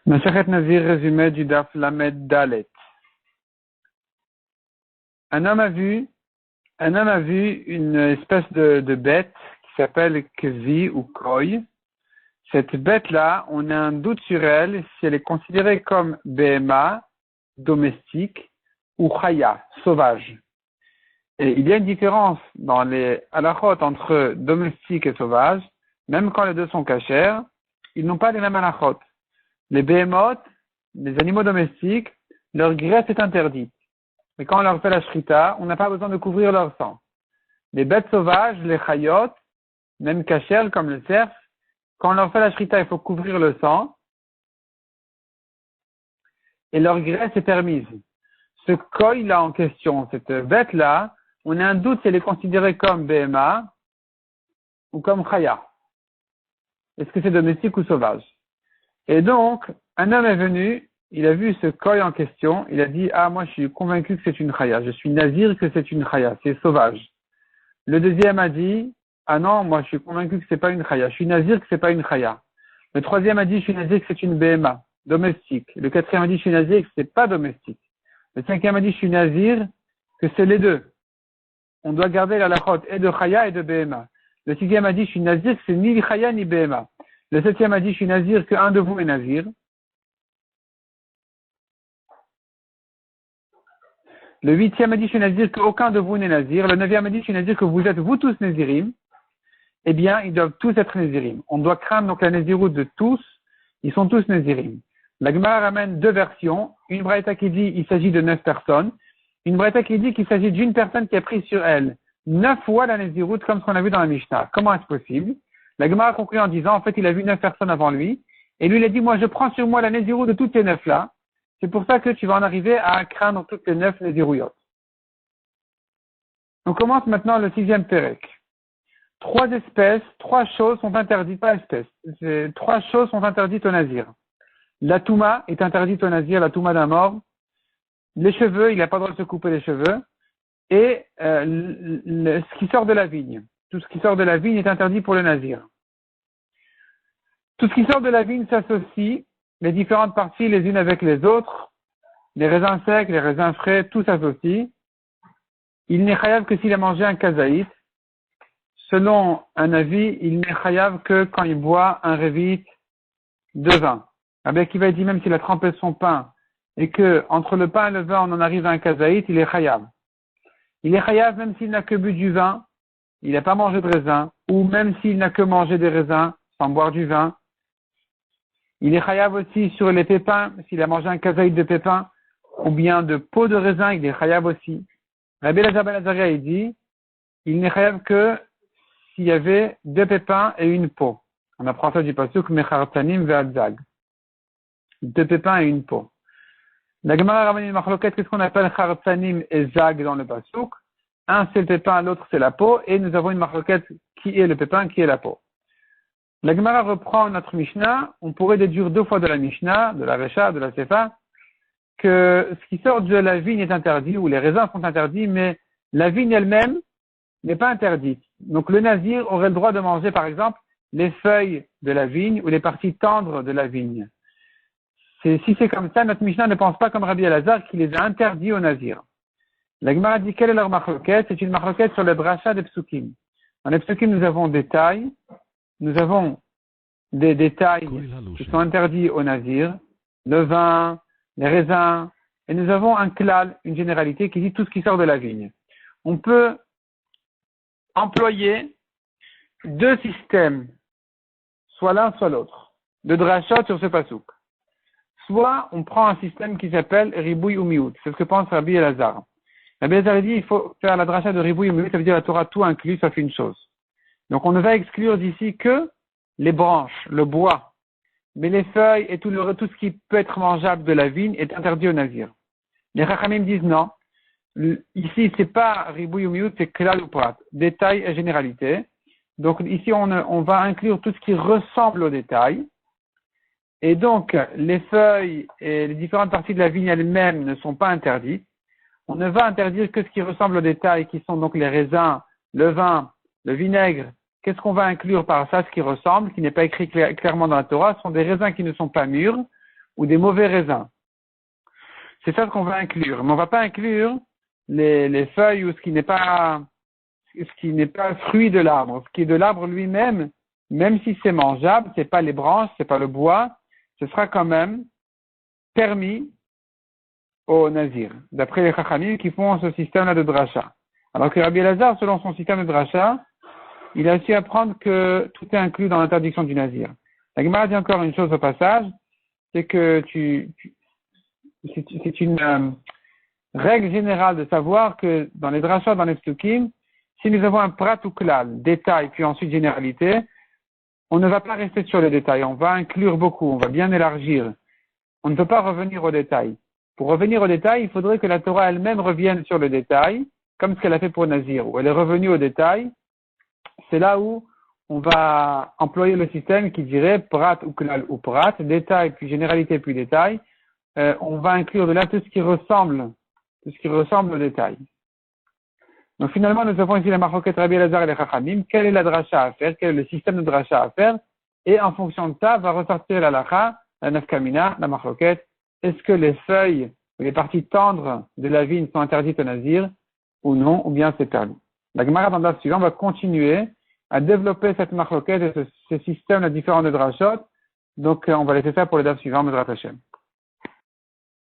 Masechet Nazir, résumé du Daf Lamed Dalet. Un homme a vu une espèce de bête qui s'appelle Kvi ou Koi. Cette bête-là, on a un doute sur elle si elle est considérée comme Behema, domestique, ou Chaya, sauvage. Et il y a une différence dans les halachot entre domestique et sauvage, même quand les deux sont cachers, ils n'ont pas les mêmes halachot. Les behemoth, les animaux domestiques, leur graisse est interdite. Mais quand on leur fait la shrita, on n'a pas besoin de couvrir leur sang. Les bêtes sauvages, les chayot, même cachères comme le cerf, quand on leur fait la shrita, il faut couvrir le sang. Et leur graisse est permise. Ce koi-là en question, cette bête-là, on a un doute si elle est considérée comme behema ou comme chaya. Est-ce que c'est domestique ou sauvage? Et donc, un homme est venu, il a vu ce koi en question, il a dit, moi je suis convaincu que c'est une chaya, je suis nazir que c'est une chaya, c'est sauvage. Le deuxième a dit, non, moi je suis convaincu que c'est pas une chaya, je suis nazir que c'est pas une chaya. Le troisième a dit, je suis nazir que c'est une behema, domestique. Le quatrième a dit, je suis nazir que c'est pas domestique. Le cinquième a dit, je suis nazir que c'est les deux. On doit garder la lachot et de chaya et de behema. Le sixième a dit, je suis nazir que c'est ni chaya ni behema. Le septième a dit, je suis nazir qu'un de vous est nazir. Le huitième a dit, je suis nazir qu'aucun de vous n'est nazir. Le neuvième a dit, je suis nazir que vous êtes vous tous nazirim. Eh bien, ils doivent tous être nazirim. On doit craindre donc la naziroute de tous. Ils sont tous nazirim. La Gemara ramène deux versions. Une braïta qui dit, il s'agit de 9 personnes. Une braïta qui dit qu'il s'agit d'une personne qui a pris sur elle 9 fois la naziroute, comme ce qu'on a vu dans la Mishnah. Comment est-ce possible? La Gemara conclut en disant, en fait, il a vu 9 personnes avant lui. Et lui, il a dit, moi, je prends sur moi la naziroute de toutes ces 9 là. C'est pour ça que tu vas en arriver à craindre toutes les 9 nazirouyotes. On commence maintenant le 6e pérek. 3 choses sont interdites, pas espèces. 3 choses sont interdites au nazir. La touma est interdite au nazir, la touma d'un mort. Les cheveux, il n'a pas le droit de se couper les cheveux. Et ce qui sort de la vigne. Tout ce qui sort de la vigne est interdit pour le nazir. Tout ce qui sort de la vigne s'associe, les différentes parties les unes avec les autres, les raisins secs, les raisins frais, tout s'associe. Il n'est chayav que s'il a mangé un kazaït. Selon un avis, il n'est chayav que quand il boit un revit de vin. Rabbi Akiva dit même s'il a trempé son pain et que entre le pain et le vin on en arrive à un kazaït, il est chayav. Il est chayav même s'il n'a que bu du vin, il n'a pas mangé de raisin, ou même s'il n'a que mangé des raisins sans boire du vin. Il est chayav aussi sur les pépins, s'il a mangé un kazaït de pépins, ou bien de peau de raisin, il est chayav aussi. Rabbi Elazar ben Azaria, il dit, il n'est chayav que s'il y avait 2 pépins et une peau. On apprend ça du pasuk, mechartanim ve'adzag. 2 pépins et une peau. La Gemara ramène une marloquette, qu'est-ce qu'on appelle chartanim et zag dans le pasuk? Un c'est le pépin, l'autre c'est la peau, et nous avons une marloquette qui est le pépin, qui est la peau. La Gemara reprend notre Mishnah, on pourrait déduire 2 fois de la Mishnah, de la Recha, de la Sefa, que ce qui sort de la vigne est interdit, ou les raisins sont interdits, mais la vigne elle-même n'est pas interdite. Donc le nazir aurait le droit de manger, par exemple, les feuilles de la vigne ou les parties tendres de la vigne. Si c'est comme ça, notre Mishnah ne pense pas comme Rabbi Elazar qui les a interdits au nazir. La Gemara dit quelle est leur marloquette? C'est une marloquette sur le bracha des psukim. Dans les psukim, nous avons des détails qui sont interdits au nazir, le vin, les raisins, et nous avons un klal, une généralité qui dit tout ce qui sort de la vigne. On peut employer 2 systèmes, soit l'un, soit l'autre, de drachot sur ce pasouk. Soit on prend un système qui s'appelle ribouy ou miout, c'est ce que pense Rabbi Elazar. Rabbi Elazar dit il faut faire la dracha de ribouy ou miout, ça veut dire la Torah tout inclus, sauf une chose. Donc on ne va exclure d'ici que les branches, le bois, mais les feuilles et tout ce qui peut être mangeable de la vigne est interdit au nazir. Les Chachamim disent non. Ici, c'est pas ribouy ou miout, c'est klal ou prat, détail et généralité. Donc ici, on va inclure tout ce qui ressemble au détail. Et donc, les feuilles et les différentes parties de la vigne elles-mêmes ne sont pas interdites. On ne va interdire que ce qui ressemble au détail, qui sont donc les raisins, le vin, le vinaigre. Qu'est-ce qu'on va inclure par ça, ce qui ressemble, qui n'est pas écrit clairement dans la Torah? Ce sont des raisins qui ne sont pas mûrs, ou des mauvais raisins. C'est ça ce qu'on va inclure. Mais on ne va pas inclure les feuilles ou ce qui n'est pas fruit de l'arbre. Ce qui est de l'arbre lui-même, même si c'est mangeable, c'est pas les branches, c'est pas le bois, ce sera quand même permis au nazir, d'après les chachamim qui font ce système-là de dracha. Alors que Rabbi Elazar, selon son système de dracha, il a su apprendre que tout est inclus dans l'interdiction du nazir. La Gemara dit encore une chose au passage, c'est que c'est une règle générale de savoir que dans les drachas, dans les psukim, si nous avons un prat ou klal, détail, puis ensuite généralité, on ne va pas rester sur les détails, on va inclure beaucoup, on va bien élargir. On ne peut pas revenir aux détails. Pour revenir aux détails, il faudrait que la Torah elle-même revienne sur le détail, comme ce qu'elle a fait pour Nazir, où elle est revenue au détail. C'est là où on va employer le système qui dirait prat ou klal ou prat, détail puis généralité puis détail. On va inclure de là tout ce qui ressemble au détail. Donc finalement, nous avons ici la marloquette Rabbi Elazar et les Chachamim. Quelle est la dracha à faire? Quel est le système de dracha à faire? Et en fonction de ça, va ressortir la lacha, la nafkamina, la marloquette. Est-ce que les feuilles ou les parties tendres de la vigne sont interdites au nazir ou non, ou bien c'est permis? La Gemara dans le daf suivant va continuer à développer cette marloquette et ce système différent de drachot. Donc on va laisser ça pour le daf suivant, Mesrat Hashem.